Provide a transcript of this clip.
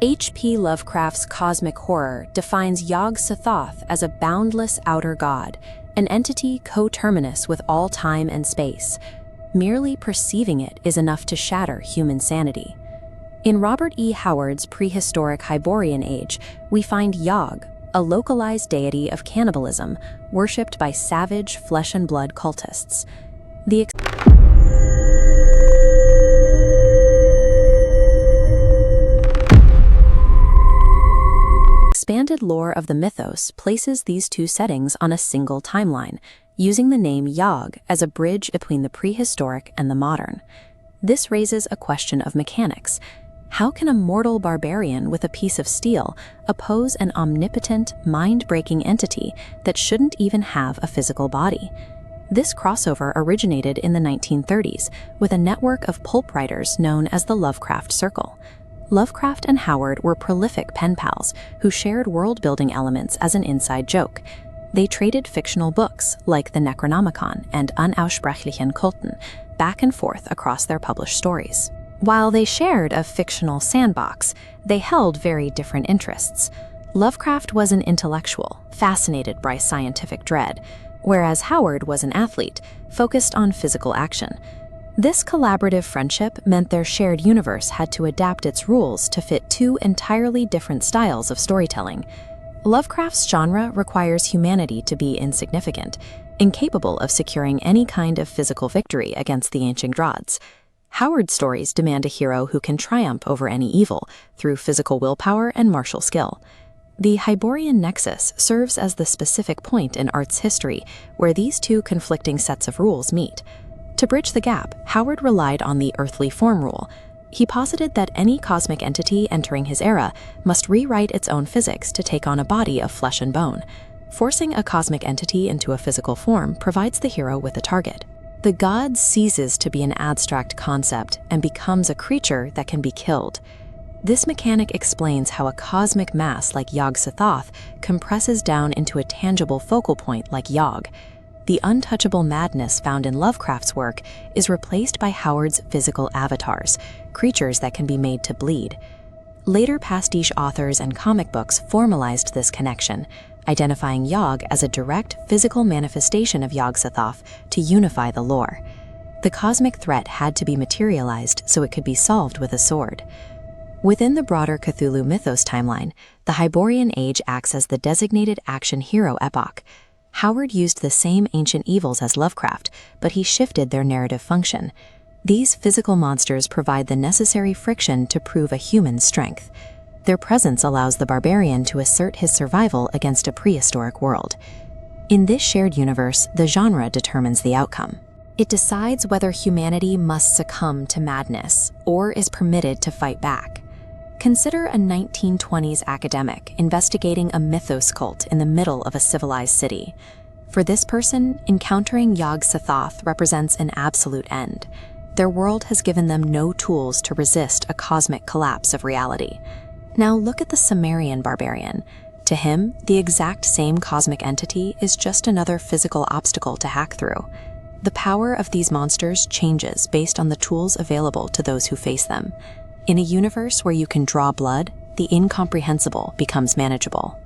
H.P. Lovecraft's cosmic horror defines Yog-Sothoth as a boundless outer god, an entity coterminous with all time and space. Merely perceiving it is enough to shatter human sanity. In Robert E. Howard's Prehistoric Hyborian Age, we find Yog, a localized deity of cannibalism, worshipped by savage flesh-and-blood cultists. The expanded lore of the mythos places these two settings on a single timeline, using the name Yog as a bridge between the prehistoric and the modern. This raises a question of mechanics. How can a mortal barbarian with a piece of steel oppose an omnipotent, mind-breaking entity that shouldn't even have a physical body? This crossover originated in the 1930s with a network of pulp writers known as the Lovecraft Circle. Lovecraft and Howard were prolific pen pals who shared world-building elements as an inside joke. They traded fictional books, like the Necronomicon and Unaussprechlichen Kulten, back and forth across their published stories. While they shared a fictional sandbox, they held very different interests. Lovecraft was an intellectual, fascinated by scientific dread, whereas Howard was an athlete, focused on physical action. This collaborative friendship meant their shared universe had to adapt its rules to fit two entirely different styles of storytelling. Lovecraft's genre requires humanity to be insignificant, incapable of securing any kind of physical victory against the ancient gods. Howard's stories demand a hero who can triumph over any evil through physical willpower and martial skill. The Hyborian Nexus serves as the specific point in art's history where these two conflicting sets of rules meet. To bridge the gap, Howard relied on the earthly form rule. He posited that any cosmic entity entering his era must rewrite its own physics to take on a body of flesh and bone. Forcing a cosmic entity into a physical form provides the hero with a target. The god ceases to be an abstract concept and becomes a creature that can be killed. This mechanic explains how a cosmic mass like Yog-Sothoth compresses down into a tangible focal point like Yog. The untouchable madness found in Lovecraft's work is replaced by Howard's physical avatars, creatures that can be made to bleed. Later pastiche authors and comic books formalized this connection, identifying Yog as a direct physical manifestation of Yog-Sothoth to unify the lore. The cosmic threat had to be materialized so it could be solved with a sword. Within the broader Cthulhu mythos timeline, the Hyborian Age acts as the designated action hero epoch. Howard used the same ancient evils as Lovecraft, but he shifted their narrative function. These physical monsters provide the necessary friction to prove a human's strength. Their presence allows the barbarian to assert his survival against a prehistoric world. In this shared universe, the genre determines the outcome. It decides whether humanity must succumb to madness or is permitted to fight back. Consider a 1920s academic investigating a mythos cult in the middle of a civilized city. For this person, encountering Yog-Sothoth represents an absolute end. Their world has given them no tools to resist a cosmic collapse of reality. Now look at the Sumerian barbarian. To him, the exact same cosmic entity is just another physical obstacle to hack through. The power of these monsters changes based on the tools available to those who face them. In a universe where you can draw blood, the incomprehensible becomes manageable.